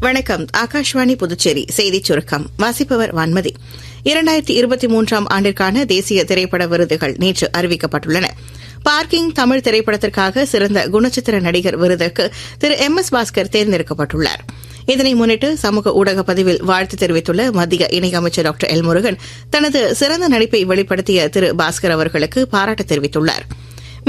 வணக்கம். ஆகாஷ்வாணி புதுச்சேரி செய்திச் சுருக்கம் வாசிப்பவர் வான்மதி. 2023 ஆண்டிற்கான தேசிய திரைப்பட விருதுகள் நேற்று அறிவிக்கப்பட்டுள்ளன. பார்க்கிங் தமிழ் திரைப்படத்திற்காக சிறந்த குணச்சித்திர நடிகர் விருதுக்கு திரு MS பாஸ்கர் தேர்ந்தெடுக்கப்பட்டுள்ளார். இதனை முன்னிட்டு சமூக ஊடக பதிவில் வாழ்த்து தெரிவித்துள்ள மத்திய இணையமைச்சர் டாக்டர் எல் முருகன் தனது சிறந்த நடிப்பை வெளிப்படுத்திய திரு பாஸ்கர் அவர்களுக்கு பாராட்டு தெரிவித்துள்ளார்.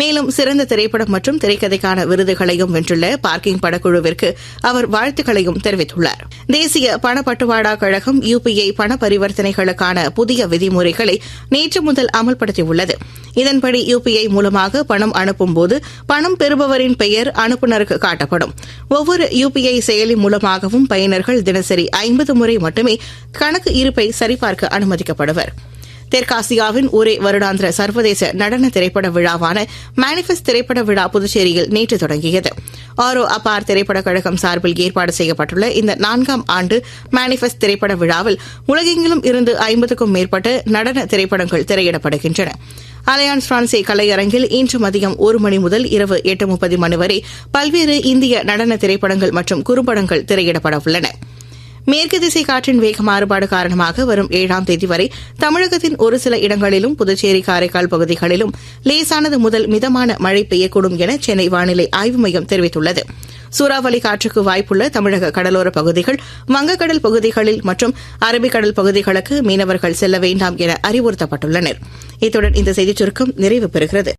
மேலும் சிறந்த திரைப்படம் மற்றும் திரைக்கதைக்கான விருதுகளையும் வென்றுள்ள பார்க்கிங் படக்குழுவிற்கு அவர் வாழ்த்துக்களையும் தெரிவித்துள்ளார். தேசிய பணப்பட்டுவாடா கழகம் UPI பண பரிவர்த்தனைகளுக்கான புதிய விதிமுறைகளை நேற்று முதல் அமல்படுத்தியுள்ளது. இதன்படி UPI மூலமாக பணம் அனுப்பும்போது பணம் பெறுபவரின் பெயர் அனுப்புநருக்கு காட்டப்படும். ஒவ்வொரு UPI செயலி மூலமாகவும் பயனர்கள் தினசரி 50 முறை மட்டுமே கணக்கு இருப்பை சரிபார்க்க அனுமதிக்கப்படுவர். தெற்காசியாவின் ஒரே வருடாந்திர சர்வதேச நடன திரைப்பட விழாவான மேனிஃபெஸ்ட் திரைப்பட விழா புதுச்சேரியில் நேற்று தொடங்கியது. ஆரோ அபார் திரைப்படக் கழகம் சார்பில் ஏற்பாடு செய்யப்பட்டுள்ள இந்த 4ஆம் ஆண்டு மேனிஃபெஸ்ட் திரைப்பட விழாவில் உலகெங்கிலும் இருந்து 50க்கும் மேற்பட்ட நடன திரைப்படங்கள் திரையிடப்படுகின்றன. அலையான்ஸ் பிரான்சே கலையரங்கில் இன்று மதியம் 1 மணி முதல் இரவு 8:30 மணி வரை பல்வேறு இந்திய நடன திரைப்படங்கள் மற்றும் குறும்படங்கள் திரையிடப்பட உள்ளன. மேற்கு திசை காற்றின் வேக மாறுபாடு காரணமாக வரும் 7ஆம் தேதி வரை தமிழகத்தின் ஒரு சில இடங்களிலும் புதுச்சேரி காரைக்கால் பகுதிகளிலும் லேசானது முதல் மிதமான மழை பெய்யக்கூடும் என சென்னை வானிலை ஆய்வு மையம் தெரிவித்துள்ளது. சூறாவளி காற்றுக்கு வாய்ப்புள்ள தமிழக கடலோர பகுதிகள், வங்கக்கடல் பகுதிகளில் மற்றும் அரபிக்கடல் பகுதிகளுக்கு மீனவர்கள் செல்ல வேண்டாம் என அறிவுறுத்தப்பட்டுள்ளனர். இத்துடன் இந்த செய்திச் சுருக்கம் நிறைவு பெறுகிறது.